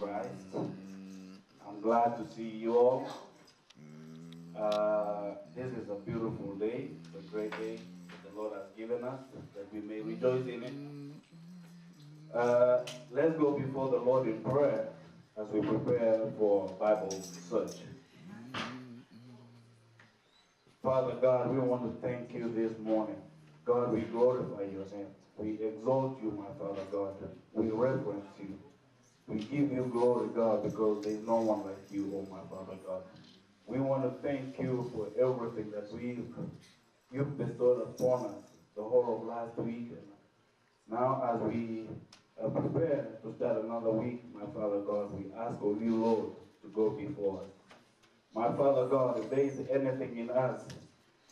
Christ. I'm glad to see you all. This is a beautiful day, a great day that the Lord has given us, that we may rejoice in it. Let's go before the Lord in prayer as we prepare for Bible search. Father God, we want to thank you this morning. God, we glorify your name. We exalt you, my Father God. We reverence you. We give you glory, God, because there is no one like you, oh my Father God. We want to thank you for everything that you've bestowed upon us the whole of last week. And now as we prepare to start another week, my Father God, we ask of you, Lord, to go before us. My Father God, if there is anything in us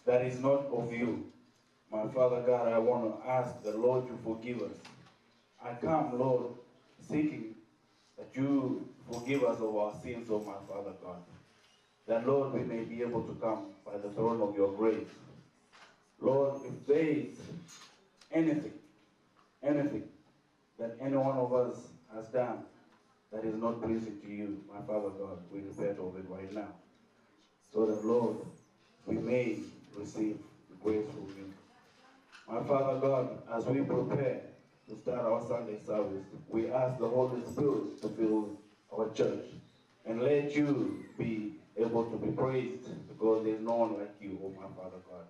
that is not of you, my Father God, I want to ask the Lord to forgive us. I come, Lord, seeking that you forgive us of our sins, oh my Father God. That, Lord, we may be able to come by the throne of your grace. Lord, if there is anything that any one of us has done that is not pleasing to you, my Father God, we repent of it right now. So that, Lord, we may receive the grace from you. My Father God, as we prepare to start our Sunday service, we ask the Holy Spirit to fill our church and let you be able to be praised because there is no one like you, oh my Father God.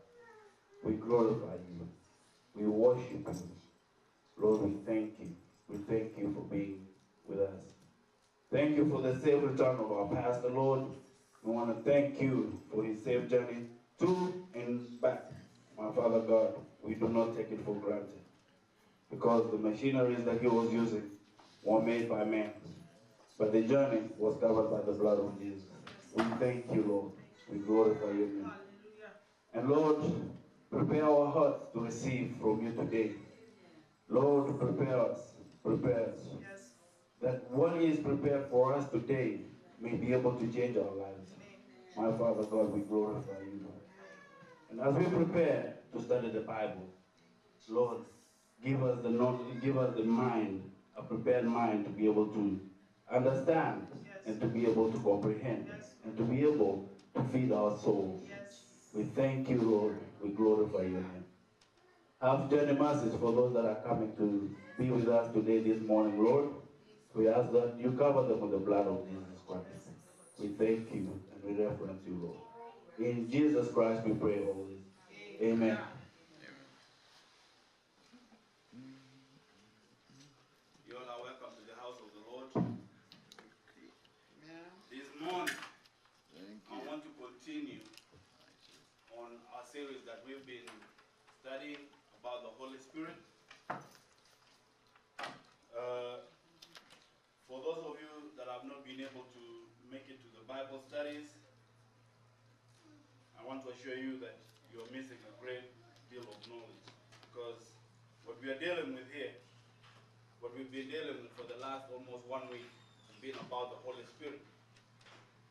We glorify you. We worship you. Lord, we thank you. We thank you for being with us. Thank you for the safe return of our pastor, Lord. We want to thank you for his safe journey to and back. My Father God, we do not take it for granted because the machineries that he was using were made by man. But the journey was covered by the blood of Jesus. We thank you, Lord. We glorify your name. And Lord, prepare our hearts to receive from you today. Lord, prepare us. Prepare us. Yes. That what is prepared for us today may be able to change our lives. My Father God, we glorify you, Lord. And as we prepare to study the Bible, Lord, give us the knowledge, give us the mind, a prepared mind to be able to understand and to be able to comprehend and to be able to feed our souls. We thank you, Lord. We glorify your name. Have journey mercies for those that are coming to be with us today, this morning, Lord. We ask that you cover them with the blood of Jesus Christ. We thank you and we reverence you, Lord. In Jesus Christ we pray all this. Amen. You all are welcome to the house of the Lord. This morning, I want to continue on our series that we've been studying about the Holy Spirit. For those of you that have not been able to make it to the Bible studies, I want to assure you that you are missing a great deal of knowledge, because what we are dealing with here, what we've been dealing with for the last almost 1 week, has been about the Holy Spirit.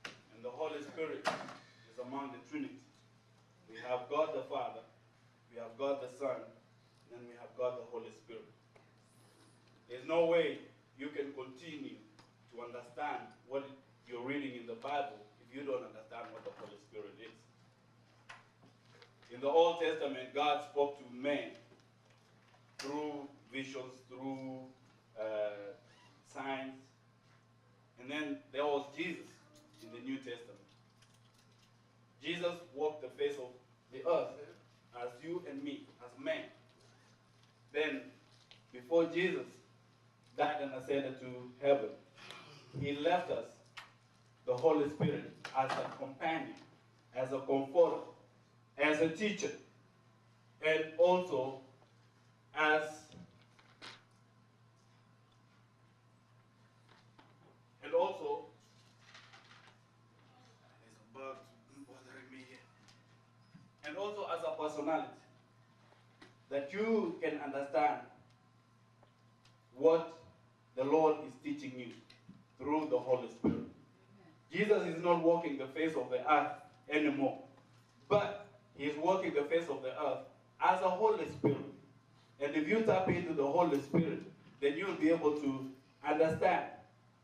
And the Holy Spirit is among the Trinity. We have God the Father, we have God the Son, and then we have God the Holy Spirit. There's no way you can continue to understand what you're reading in the Bible if you don't understand what the Holy Spirit is. In the Old Testament, God spoke to men through visions, through signs. And then there was Jesus in the New Testament. Jesus walked the face of the earth as you and me, as men. Then, before Jesus died and ascended to heaven, he left us the Holy Spirit as a companion, as a comforter, as a teacher, and also as there's a bug bothering me here, and also as a personality, that you can understand what the Lord is teaching you through the Holy Spirit. Jesus is not walking the face of the earth anymore, but he is walking the face of the earth as a Holy Spirit. And if you tap into the Holy Spirit, then you'll be able to understand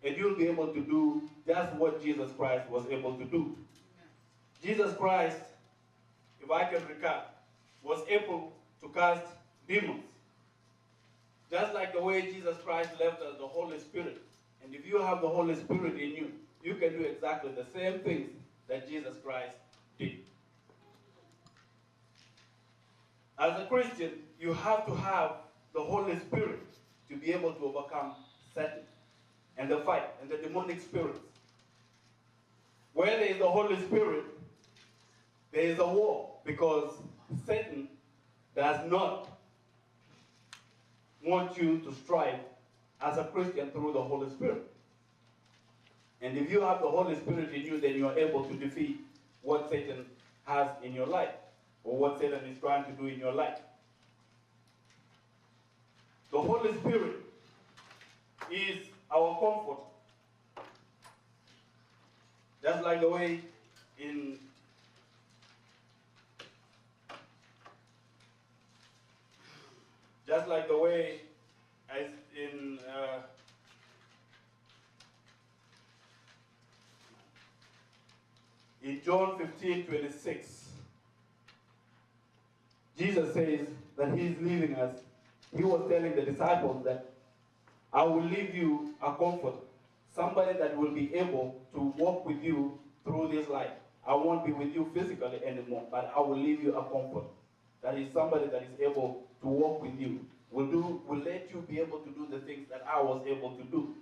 and you'll be able to do just what Jesus Christ was able to do. Jesus Christ, if I can recap, was able to cast demons. Just like the way Jesus Christ left us the Holy Spirit. And if you have the Holy Spirit in you, you can do exactly the same things that Jesus Christ did. As a Christian, you have to have the Holy Spirit to be able to overcome Satan and the fight and the demonic spirits. Where there is the Holy Spirit, there is a war, because Satan does not want you to strive as a Christian through the Holy Spirit. And if you have the Holy Spirit in you, then you are able to defeat what Satan has in your life, or what Satan is trying to do in your life. The Holy Spirit is our comfort. Just like the way in as in John 15:26, Jesus says that he's leaving us. He was telling the disciples that I will leave you a comforter, somebody that will be able to walk with you through this life. I won't be with you physically anymore, but I will leave you a comforter. That is somebody that is able to walk with you, will let you be able to do the things that I was able to do.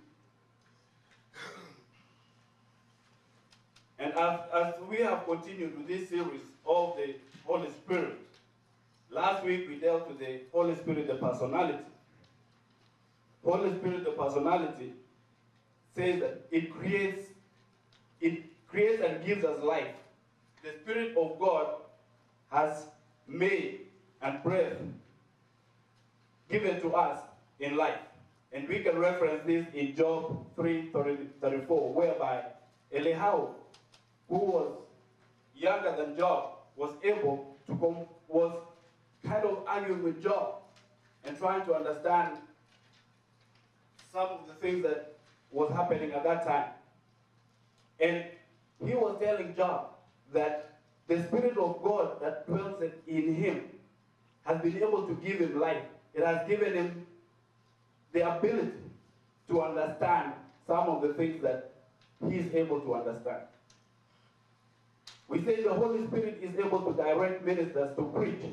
And as we have continued with this series of the Holy Spirit, last week we dealt with the Holy Spirit, the personality. Holy Spirit, the personality, says that it creates and gives us life. The Spirit of God has made and breath given to us in life. And we can reference this in Job 3:34, whereby Elihu, who was younger than Job, was kind of arguing with Job and trying to understand some of the things that was happening at that time. And he was telling Job that the Spirit of God that dwells in him has been able to give him life. It has given him the ability to understand some of the things that he is able to understand. We say the Holy Spirit is able to direct ministers to preach.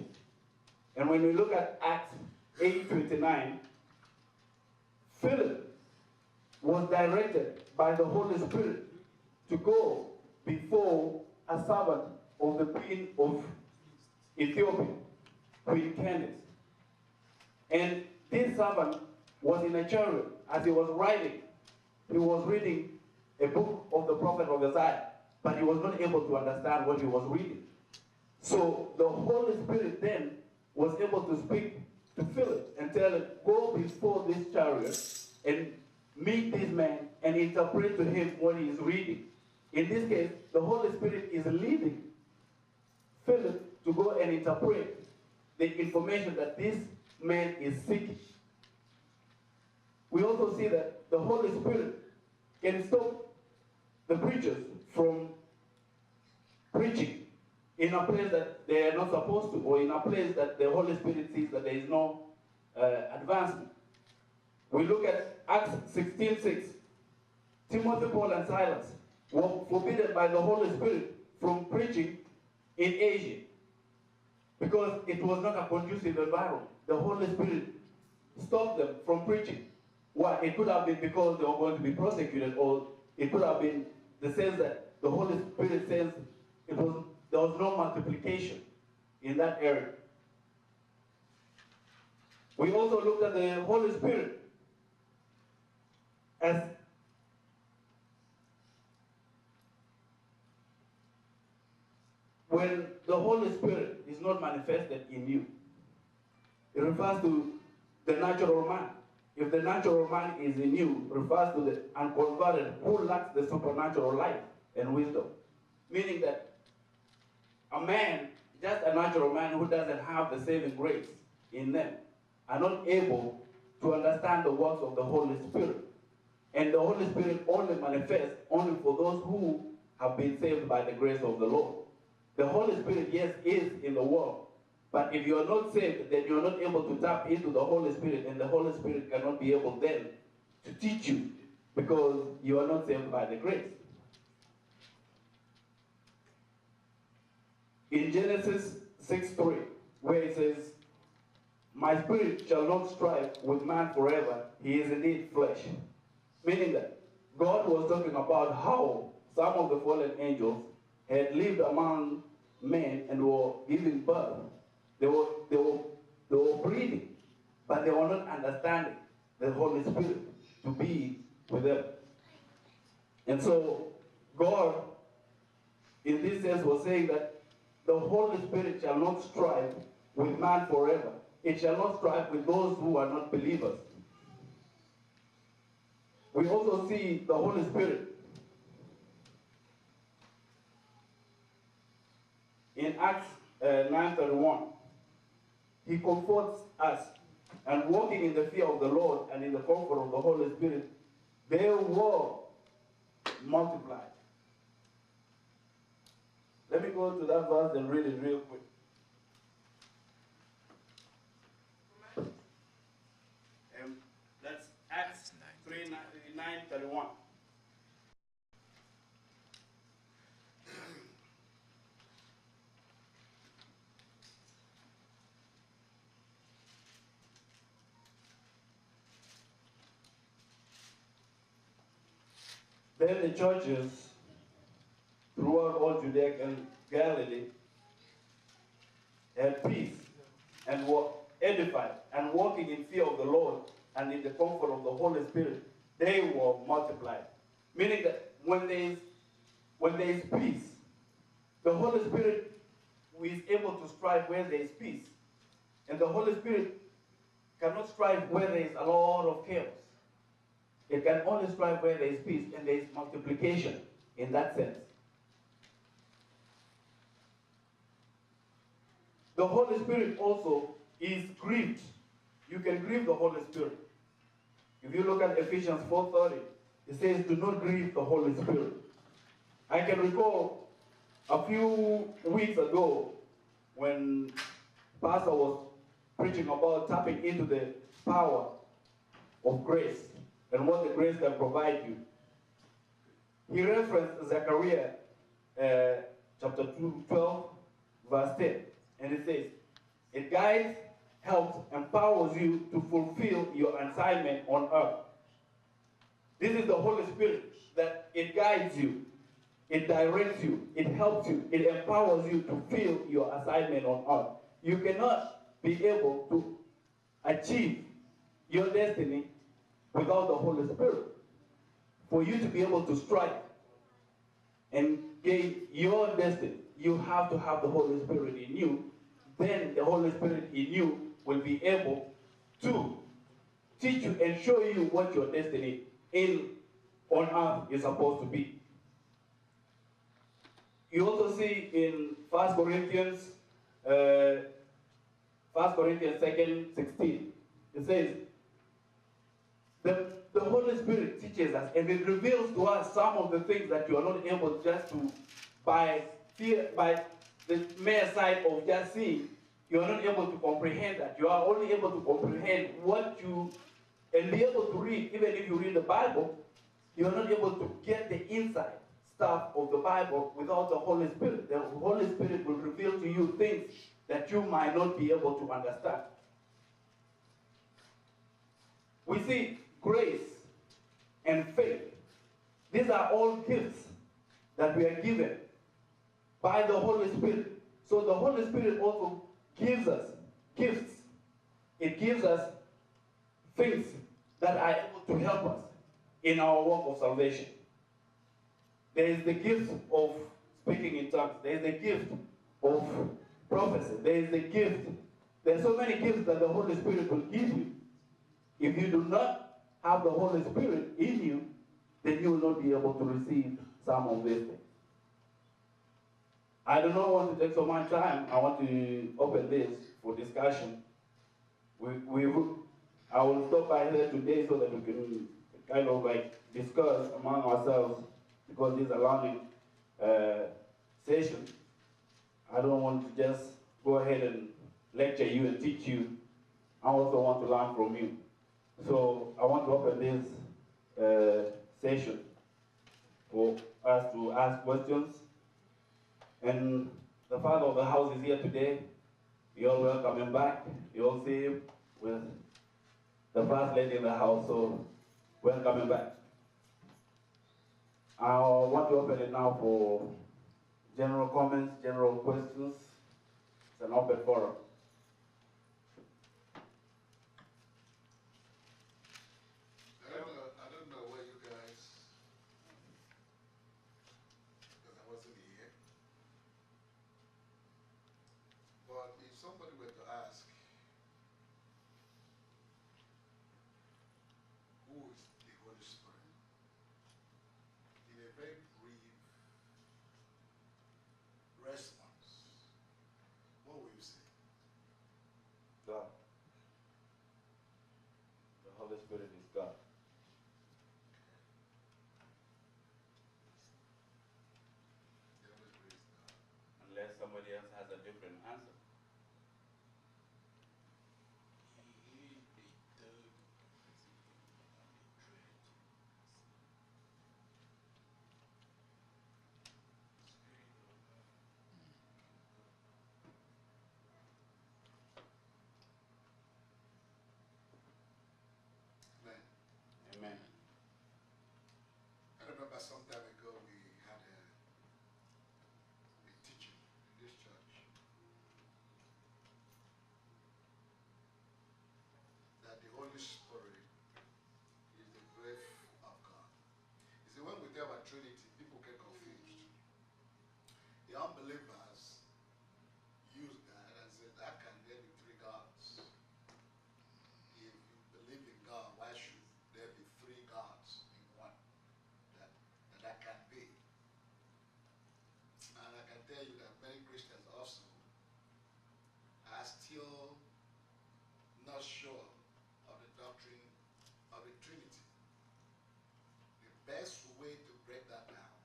And when we look at Acts 8:29, Philip was directed by the Holy Spirit to go before a servant of the queen of Ethiopia, Queen Candace. And this servant was in a chariot. As he was riding, he was reading a book of the prophet of Isaiah, but he was not able to understand what he was reading. So the Holy Spirit then was able to speak to Philip and tell him, go before this chariot and meet this man and interpret to him what he is reading. In this case, the Holy Spirit is leading Philip to go and interpret the information that this man is seeking. We also see that the Holy Spirit can stop the preachers from preaching in a place that they are not supposed to, or in a place that the Holy Spirit sees that there is no advancement. We look at Acts 16:6. Timothy, Paul, and Silas were forbidden by the Holy Spirit from preaching in Asia because it was not a conducive environment. The Holy Spirit stopped them from preaching. Why? It could have been because they were going to be prosecuted, or it could have been the sense that the Holy Spirit says there was no multiplication in that area. We also looked at the Holy Spirit as when the Holy Spirit is not manifested in you. It refers to the natural man. If the natural man is in you, it refers to the unconverted who lacks the supernatural life and wisdom. Meaning that a man, just a natural man who doesn't have the saving grace in them, are not able to understand the works of the Holy Spirit. And the Holy Spirit only manifests only for those who have been saved by the grace of the Lord. The Holy Spirit, yes, is in the world. But if you are not saved, then you are not able to tap into the Holy Spirit, and the Holy Spirit cannot be able then to teach you because you are not saved by the grace. In Genesis 6:3, where it says, "My spirit shall not strive with man forever, he is indeed flesh." Meaning that God was talking about how some of the fallen angels had lived among men and were giving birth. They were breathing, but they were not understanding the Holy Spirit to be with them. And so God, in this sense, was saying that the Holy Spirit shall not strive with man forever. It shall not strive with those who are not believers. We also see the Holy Spirit in Acts 9:31. He comforts us, and walking in the fear of the Lord and in the comfort of the Holy Spirit, they were multiplied. Let me go to that verse and read it real quick. That's Acts 9:31. Then the churches throughout all Judea and Galilee had peace and were edified, and walking in fear of the Lord and in the comfort of the Holy Spirit, they were multiplied. Meaning that when there is peace, the Holy Spirit is able to strive where there is peace. And the Holy Spirit cannot strive where there is a lot of chaos. It can only strive where there is peace, and there is multiplication in that sense. The Holy Spirit also is grieved. You can grieve the Holy Spirit. If you look at Ephesians 4:30, it says, "Do not grieve the Holy Spirit." I can recall a few weeks ago when Pastor was preaching about tapping into the power of grace and what the grace can provide you. He referenced Zechariah chapter 12, verse 10. And it says, "It guides, helps, empowers you to fulfill your assignment on earth." This is the Holy Spirit, that it guides you, it directs you, it helps you, it empowers you to fulfill your assignment on earth. You cannot be able to achieve your destiny without the Holy Spirit. For you to be able to strive and gain your destiny, you have to have the Holy Spirit in you. Then the Holy Spirit in you will be able to teach you and show you what your destiny on earth is supposed to be. You also see in 1 Corinthians 2:16, it says, the Holy Spirit teaches us, and it reveals to us some of the things that you are not able just to, by the mere sight of just seeing, you are not able to comprehend that. You are only able to comprehend and be able to read. Even if you read the Bible, you are not able to get the inside stuff of the Bible without the Holy Spirit. The Holy Spirit will reveal to you things that you might not be able to understand. We see grace and faith. These are all gifts that we are given by the Holy Spirit. So the Holy Spirit also gives us gifts. It gives us things that are able to help us in our work of salvation. There is the gift of speaking in tongues. There is the gift of prophecy. There is the gift. There are so many gifts that the Holy Spirit will give you. If you do not have the Holy Spirit in you, then you will not be able to receive some of these things. I do not want to take so much time. I want to open this for discussion. I will stop by here today so that we can kind of like discuss among ourselves, because this is a learning session. I don't want to just go ahead and lecture you and teach you. I also want to learn from you. So I want to open this session for us to ask questions. And the father of the house is here today. You all welcome him back. You all see him with the first lady in the house, so welcome him back. I want to open it now for general comments, general questions. It's an open forum. I don't know where you guys, because I wasn't here, but if somebody were to ask, who is the Holy Spirit, in a very brief response, what will you say? God. The Holy Spirit is God. The Holy Spirit is God. Unless somebody else has a different answer. Amen. Amen. I remember some time ago we had a teaching in this church that the Holy Spirit is the breath of God. You see, when we talk about Trinity, people get confused. The unbelievers use that and say, how can there be three gods? If you believe in God, why should there be three gods in one? That can be. And I can tell you that many Christians also are still not sure of the doctrine of the Trinity. The best way to break that down,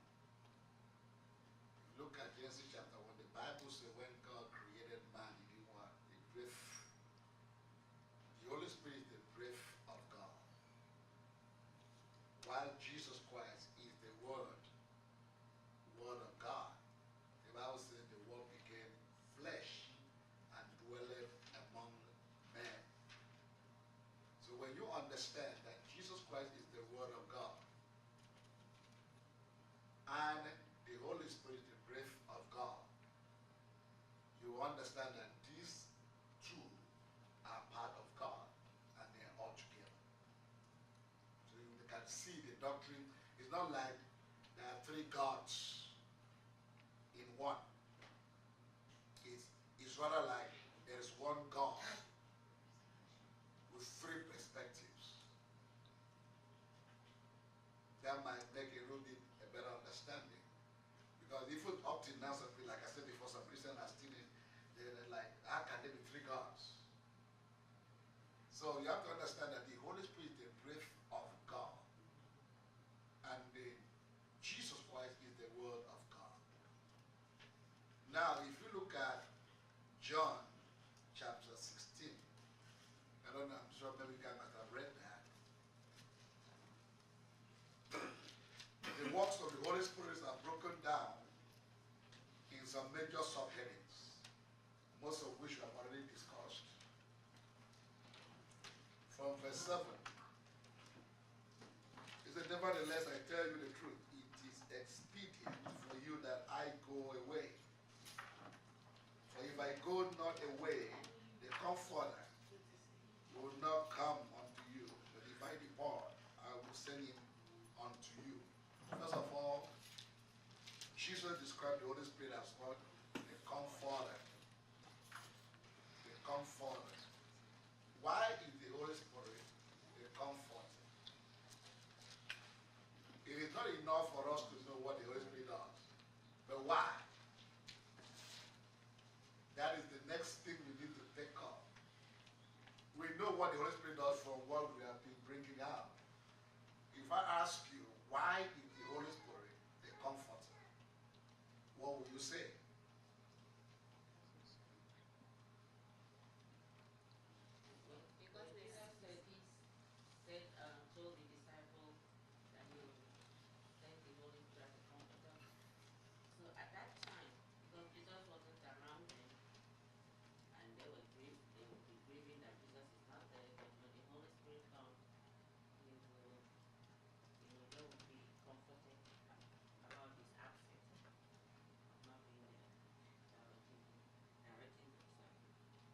look at Genesis chapter 1. The Bible says when God created man, he did what? The breath. The Holy Spirit is the breath of God. While Jesus Christ is the Word of God. The Bible says the Word became flesh and dwelled among men. So when you understand that Jesus Christ is the Word of God and the Holy Spirit is the breath of God, you understand that these two are part of God and they are all together. So you can see the doctrine. It's not like there are three gods in one. It's rather like there is one God with three perspectives. That might make a little bit a better understanding. Because even up to now, like I said before, some Christians are still they're like, how can there be three gods? So you have to understand that the Holy Spirit is the breath of God. And Jesus Christ is the Word of God. Now, if you look at John chapter 16, I don't know, I'm sure maybe you guys must have read that. The works of the Holy Spirit are broken down in some major subheadings, most of which we have already discussed. From verse 7, it says, nevertheless, I tell you the truth, it is expedient for you that I go away. For if I go not away, the Comforter will not come unto you. But if I depart, I will send him unto you. First of all, Jesus described the Holy Spirit as what? The Comforter. The Comforter. Why is the Holy Spirit the Comforter? It is not enough for us to know what the Holy Spirit does. But why? That is the next thing we need to take up. We know what the Holy Spirit does from what we have been bringing out. He I ask you, why is the Holy Spirit the comforter? What will you say? Because Jesus said, told the disciples that he would send the Holy Spirit as a comforter. So at that time, because Jesus wasn't around them, and they would be grieving that Jesus is not there, but when the Holy Spirit comes, he will, they will be comforted about his absence, of not being there, directing himself.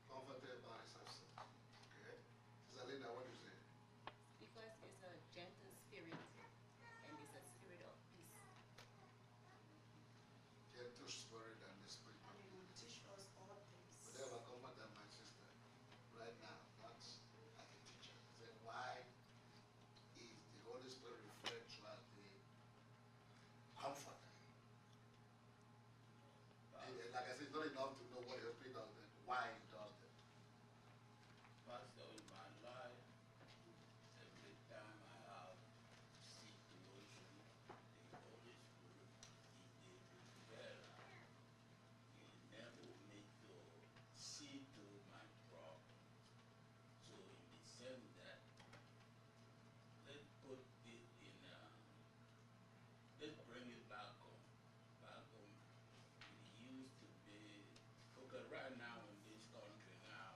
Comforted by his absence. Okay. Sister Linda, what do you say? Because it's a gentle spirit and it's a spirit of peace. Gentle spirit and the spirit of And it will teach us all things. whatever comfort my sister right now, not as a teacher. Say, why is the Holy Spirit referred to as the comforter? Like I said, it's not enough to know what the Spirit does, then why it does that. Pastor, in my life, every time I have situation, the Holy Spirit is the bearer. He enables me to see through my problem. So in the sense that, let's put it in, let's bring it back home. Back home, it used to be, okay, right now in this country now,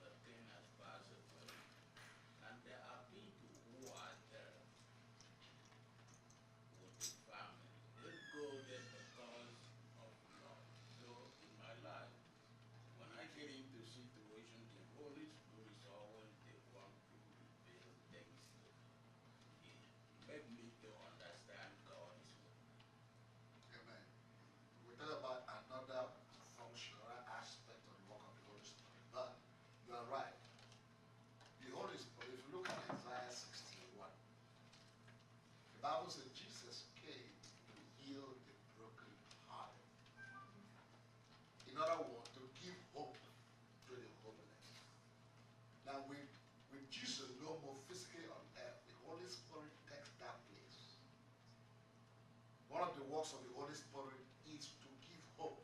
the thing has passed away. And there are people who are there with the family. They go there because of love. So in my life, when I get into situation, the Holy Spirit is always the one to reveal things to me. It make me to understand God's will. Amen. We talk about another functional aspect of the work of the Holy Spirit, but you are right. The Holy Spirit, if you look at Isaiah 61, the Bible says Jesus came to heal the broken hearted. In other words, to give hope to the hopeless. Now, with Jesus no more physically on earth, the Holy Spirit takes that place. One of the works of the Holy Spirit is to give hope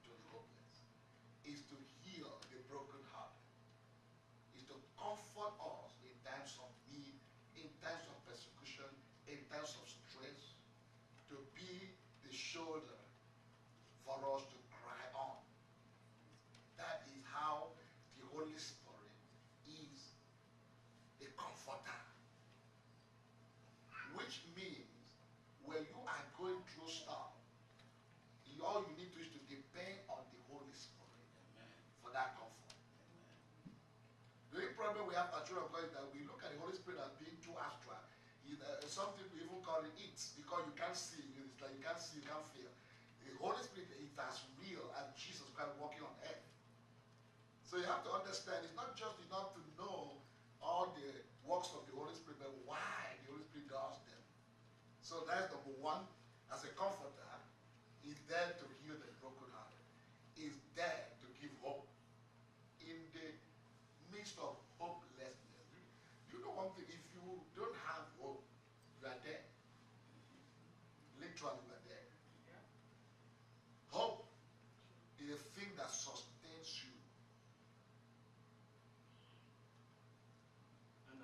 to the hopeless, is to heal the broken hearted, is to comfort us in times of need, in times of persecution, in times of stress, to be the shoulder for us to cry on. That is how the Holy Spirit is the comforter. Which means when you are going through stuff, all you need to is to depend on the Holy Spirit Amen. for that comfort. Amen. The only problem we have as children of God is that we look at the Holy Spirit as being too abstract. Some people even call it it because you can't see. It's like you can't see, you can't feel. The Holy Spirit is as real as Jesus Christ walking on earth. So you have to understand it's not just enough to know all the works of the Holy Spirit, but why the Holy Spirit does them. So that's number one. As a comforter, is there to heal the brokenhearted. Is there to give hope in the midst of hopelessness. You know one thing, if you don't have hope, you are dead. Literally, you are dead. Hope is a thing that sustains you.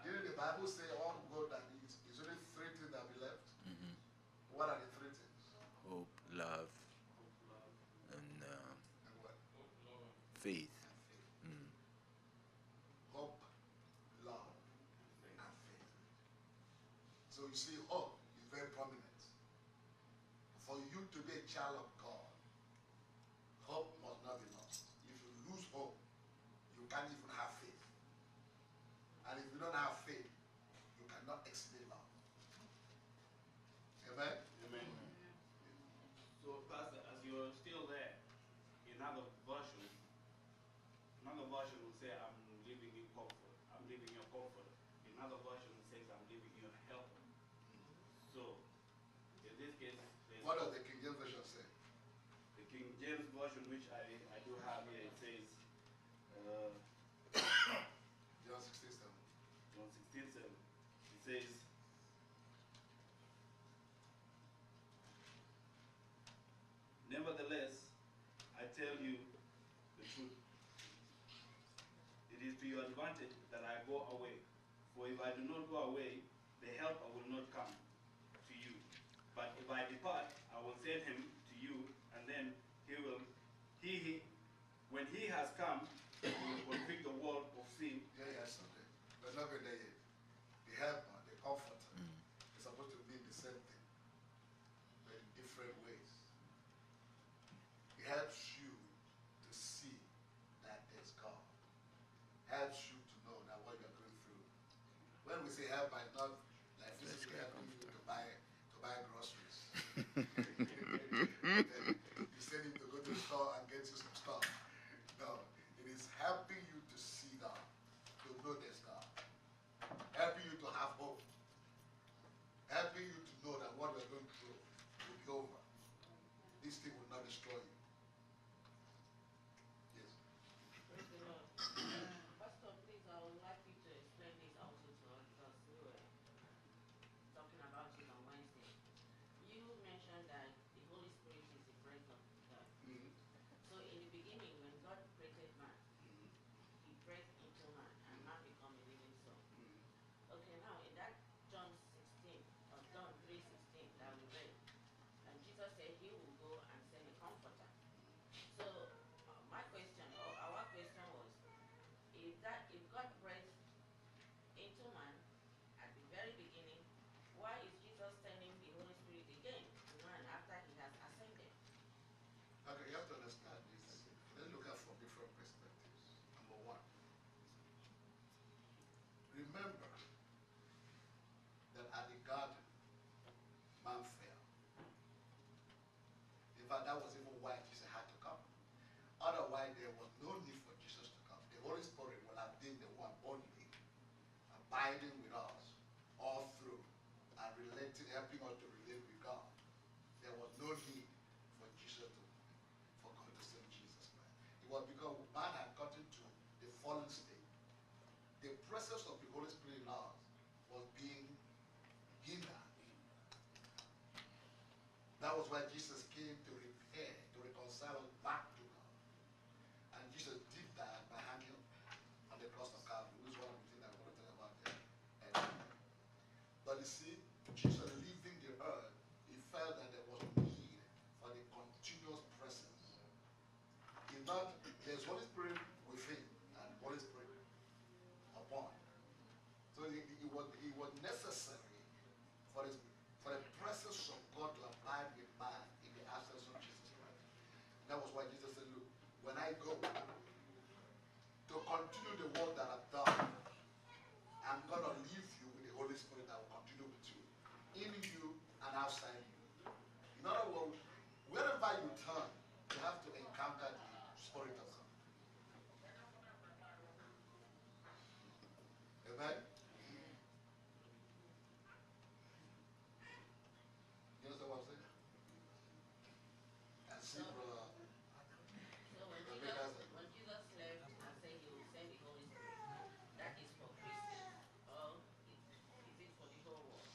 Didn't the Bible say all good that it's only three things that be left? Mm-hmm. What are the three things? Hope, love, and And what? faith. And faith. Mm. Hope, love, and faith. So you see, hope is very prominent. For you to be a child of God, hope must not be lost. If you lose hope, you can't even have faith. And if you don't have faith, you cannot explain love. Amen? Amen. So, Pastor, as you're still there, another version will say, I'm giving you comfort. I'm giving you comfort. Another version says, I'm giving you a helper. So, in this case, What does the King James Version say? the King James Version, which I do have here, it says, John 16:7. John 16:7, it says, tell you the truth. It is to your advantage that I go away. For if I do not go away, the helper will not come to you. But if I depart, I will send him to you, and then when he has come, he will convict the world of sin. Yes, okay. We're not going there yet. The helper, the comforter, is supposed to mean the same thing, but in different ways. It helps you to see that there's God. Helps you to know that what you're going through. When we say helper, it's not like physically helping you to buy groceries. You send him to go to the store and get you some stuff. No, it is helping you to see God, to know there's God. Helping you to have hope. Helping you to know that what you're going through will be over. This thing will not destroy you. Yes. Praise the Lord. Pastor, please, I would like you to explain this also to us because we were talking about it on Wednesday. You mentioned that the Holy Spirit is the breath of God. So in the beginning, when God created man, he breathed into man and man became a living soul. Okay, now in that John 16, or John 3:16 that we read, and Jesus said he will go and send a comforter. So my question, or our question was, if God breathed into man at the very beginning, why is Jesus sending the Holy Spirit again to man after he has ascended? Okay, you have to understand this. Let's look at from different perspectives. Number one, remember that at the garden, man fell. In fact, that was even why Jesus had to come. Otherwise, there was no need for Jesus to come. The Holy Spirit would have been the one only abiding with us all through and helping us to relate with God. There was no need for God to send Jesus Christ. It was because man had gotten to the fallen state. The presence of the Holy Spirit in us was being hindered. That was why Jesus came to repair, to reconcile us back to God. And Jesus did that by hanging on the cross of Calvary, which is one of the things that we're going to talk about there. But you see, Jesus leaving the earth, he felt that there was a need for the continuous presence. There's Holy Spirit within and Holy Spirit upon. So it was necessary for the presence of God to abide with man in the absence of Jesus Christ. That was why Jesus said, look, when I go to continue the work that I've done, I'm going to leave you with the Holy Spirit that will continue with you, in you and outside you. In other words, wherever you turn, you have to encounter the Spirit of God. Amen? You understand what I'm saying? And see, brother. So when Jesus left and said he will send the Holy Spirit, that is for Christians, or is it for the whole world?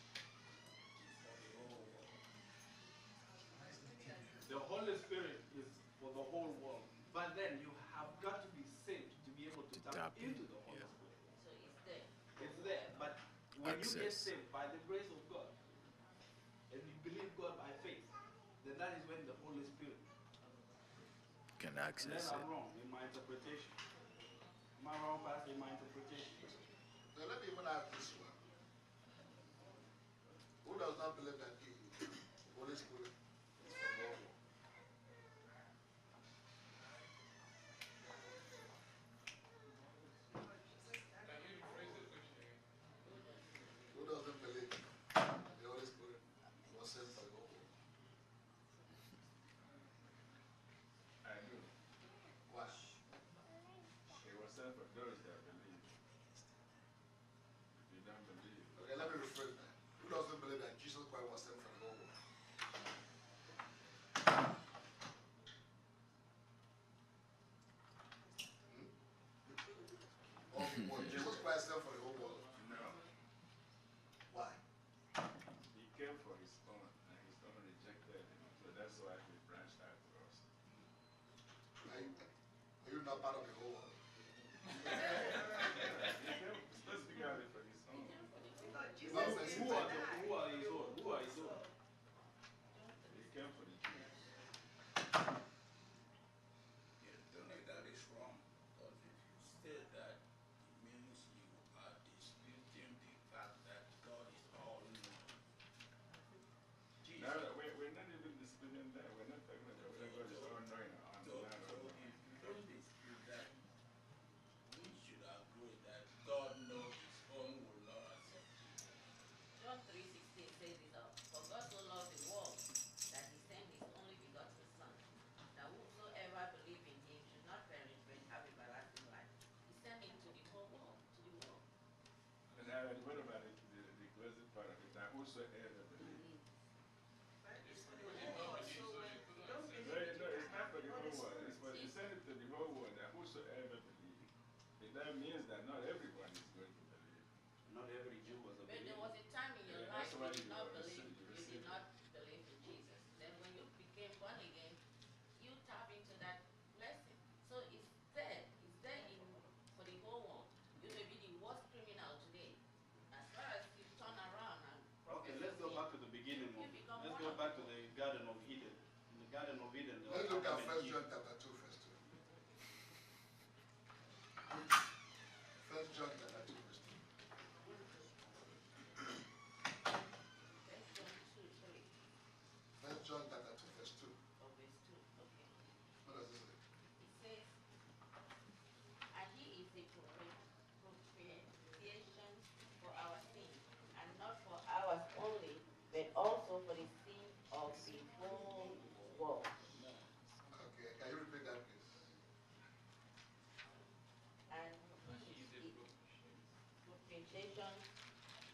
The Holy Spirit is for the whole world. But then you have got to be saved to be able to tap into the Holy Spirit. So it's there. It's there. But when you get Access. saved by the grace of God, and you believe God by faith, then that is when the Holy Spirit. Can Unless access I'm it. wrong in my interpretation. Am I wrong, Pastor, in my interpretation? So let me even ask this one. Who does not believe that the Holy Spirit is from God? Who doesn't believe the Holy Spirit was sent for the whole world? I do. Why? It was sent for those that believe. If you don't believe, Okay, let me rephrase that. Who doesn't believe that Jesus Christ was sent for the whole world? Or was Jesus Christ sent for the whole world? no. Why? He came for his own, and his own rejected him. So that's why he branched out to us. not part of the whole world. Specifically for his own. Not Who specific. are his own? Who are his own? He came for the Jews. You don't know that is wrong. Because if you say that, it means you are disputing the fact that God is all knowing. Jesus. Now, we're not even disputing that. We're not talking about whether God is all knowing or So not. if you don't dispute that, we should agree that God knows his own will not accept it. John 3:16 says it all. For God so loved the world that he sent his only begotten Son, that whosoever believe in him should not perish but have everlasting life. He sent him to the whole world, to the world. And now, what about the closing part of it? Now, whosoever believes. No, it's not for the whole world. It's for you send it to the whole world. That whosoever believes. That means that not everyone is going to believe. Not every Jew was a But there believer. was a time in your Yeah, life that's why you did you not receive- believe, you you receive did not believe in Jesus. Then when you became born again, you tap into that blessing. So it's there in for the whole world. You may be the worst criminal today. As far as you turn around and Okay, let's go back to the beginning. You become Let's one go of back to the Garden of Eden. In the Garden of Eden, there was Let's look at Adam and 1 Eve. John chapter 2, verse 2. 1 John chapter 2, verse 2. First John 2:3 1 John chapter 2, verse 2. or verse 2. Okay. What does it say? It says, and he is the propitiation for our sins, and not for ours only, but also for the sin of the whole world. Okay, can you repeat that, please? And he is the propitiation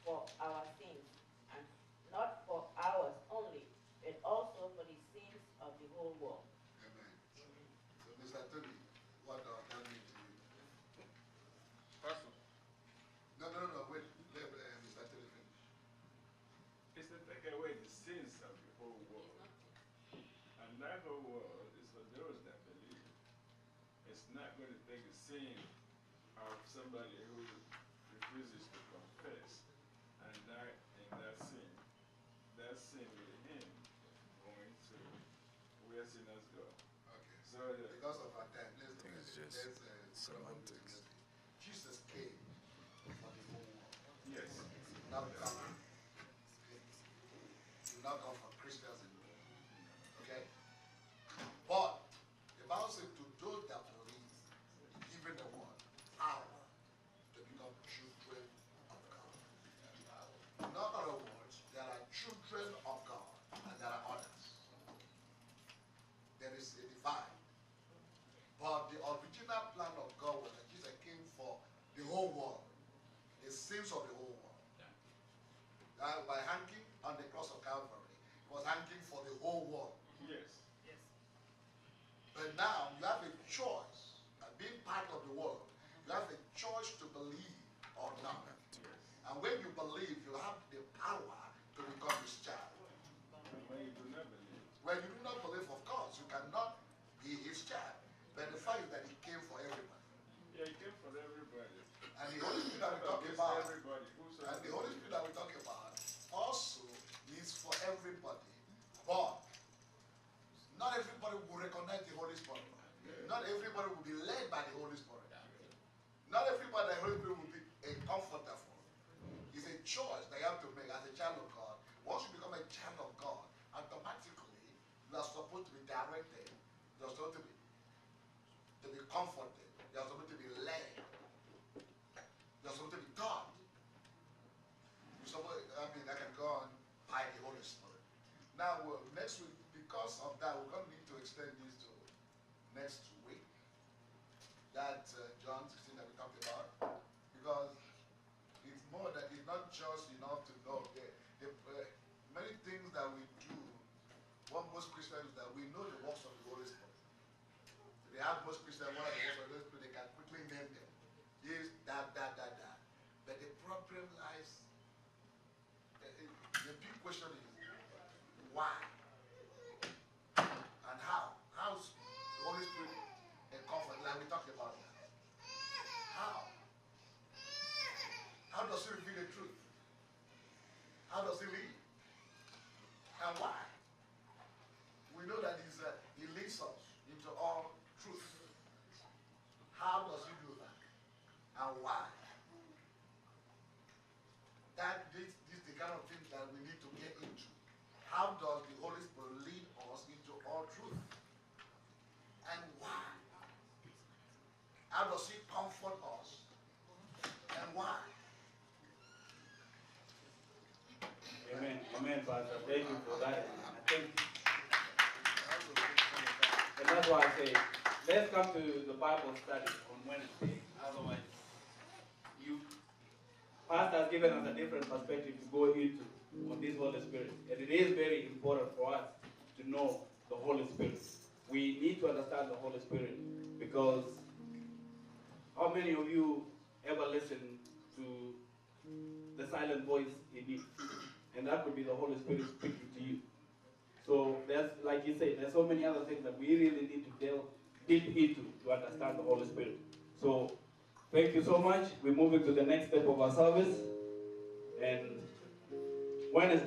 for our sins, and not for ours only, but also for the sins of the whole world. Amen. Amen. So, Mr. Tony, what does that mean to you? Pastor, No, wait. Let Mr. Tony finish. it's to take away the sins of the whole It's world. not And that whole world is for those that believe. It's not going to take the sin of somebody who refuses to confess and die in that sin. That sin with him going to where sinners go. Okay. So the, Because of our time, let's think it's let's, just semantics. Jesus came for the whole world. yes. Not come. He did not come for Christians alone. Okay? But the Bible says to those that believe, given the word, power to become children of God. In other words, there are children of God and there are others. There is a divide. But the original plan of God was that Jesus came for the whole world, the sins of the whole world. By hanging on the cross of Calvary, he was hanging for the whole world. Yes. But now you have a choice. Being part of the world, you have a choice to believe or not. Yes. And when you believe, you have the power to become his child. And when you do not believe, When you do not believe, of course, you cannot be his child. But the fact is that he came for everybody. yeah, he came for everybody. And the Holy Spirit that we talk Against about, everybody. and the Holy Spirit that we talk about also is for everybody. But not everybody will recognize the Holy Spirit. Not everybody will be led by the Holy Spirit. Not everybody the Holy Spirit will be a comforter for. It's a choice that you have to make as a child of God. Once you become a child of God, automatically you are supposed to be directed. You are supposed to be comforted. You are supposed to be led. You are supposed to be taught. I can go on by the Holy Spirit. Now, next week, because of that, we're going to need to extend this to next week. That John 16 that we talked about. Because it's more that it's not just enough to know. Many things that we do, what most Christians that we know the works of the Holy Spirit. They have most Christians, what are the works of the Holy Spirit, they can quickly name them. This, that. But the problem lies, the big question is, why? And how? How's the Holy Spirit a comfort, like we talked And why? We know that he leads us into all truth. How does he do that? And why? This is the kind of thing that we need to get into. How does the Holy Spirit lead us into all truth? And why? How does he comfort us? And why? Amen. Amen, Pastor. Thank you for that. I think, and that's why I say, let's come to the Bible study on Wednesday. Otherwise, Pastor has given us a different perspective to go into on this Holy Spirit. And it is very important for us to know the Holy Spirit. We need to understand the Holy Spirit because how many of you ever listen to the silent voice in you? And that could be the Holy Spirit speaking to you. So there's, like you said, there's so many other things that we really need to delve deep into to understand the Holy Spirit. So thank you so much. We're moving to the next step of our service. And when is